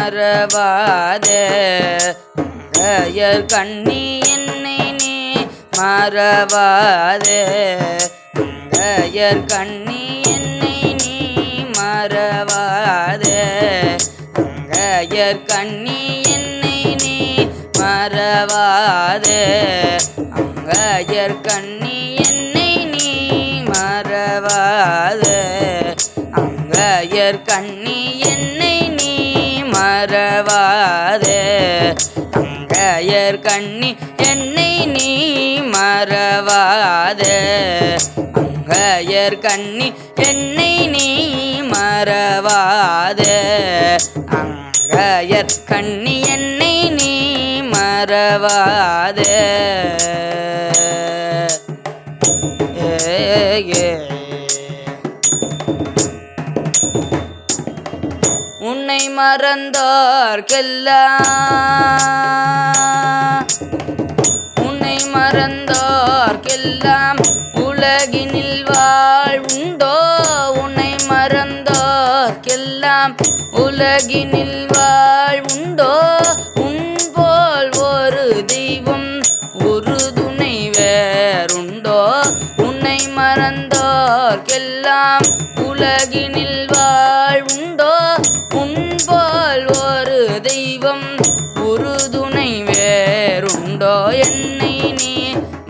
மறவாதே மங்கையர் கண்ணி என்னை நீ மறவாதே மங்கையர் கண்ணி என்னை நீ மறவாதே மங்கையர் கண்ணி என்னை நீ மறவாதே மங்கையர் கண்ணி என்னை நீ மறவாதே மங்கையர் கண்ணி என்னை நீ மறவாதே மங்கையர் கண்ணி என்னை நீ மறவாதே மங்கையர் கண்ணி என்னை நீ மறவாதே மங்கையர் கண்ணி என்னை நீ மறவாதே உன்னை மறந்தோர்க்கெல்லாம் உலகினில் வாழ்வுண்டோ உன்னை மறந்தோர்க்கெல்லாம் உலகினில் வாழ்வுண்டோ உன் போல் ஒரு தெய்வம் ஒரு துணை வேறுண்டோ உன்னை மறந்தோர்க்கெல்லாம் உலகினில் வாழ்வுண்டோ உன் போல் ஒரு தெய்வம் ஒரு துணை வேறுண்டோ என்னை நீ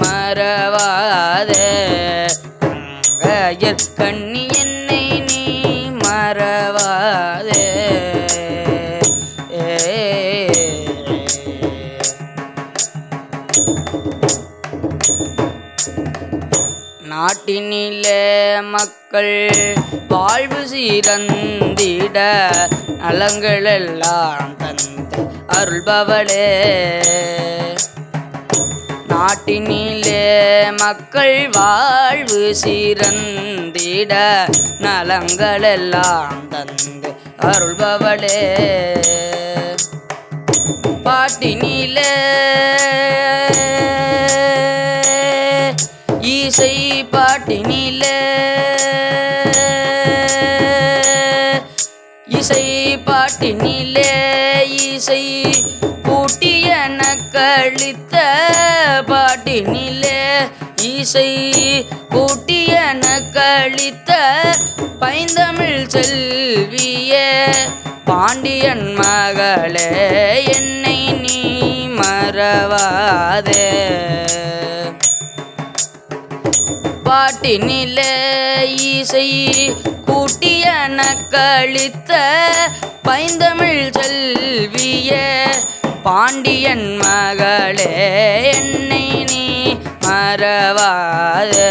மறவாதே மங்கையர் கண்ணி என்னை நீ மறவாதே நாட்டினிலே மக்கள் வாழ்வு சீரந்திட நலங்களெல்லாம் தந்து அருள்பவளே நாட்டினிலே மக்கள் வாழ்வு சீரந்திட நலங்களெல்லாம் தந்து அருள்பவளே பாட்டினிலே இசை பாட்டினிலே இசை பாட்டினிலே இசை பூட்டியன கழித்த பாட்டினிலே இசை பூட்டியன கழித்த பைந்தமிழ் செல்வியே பாண்டியன் மகளே என்னை நீ மறவாதே பாட்டினிலே இசை கூட்டியன கழித்த பைந்தமிழ் செல்வியே பாண்டியன் மகளே என்னை நீ மறவாதே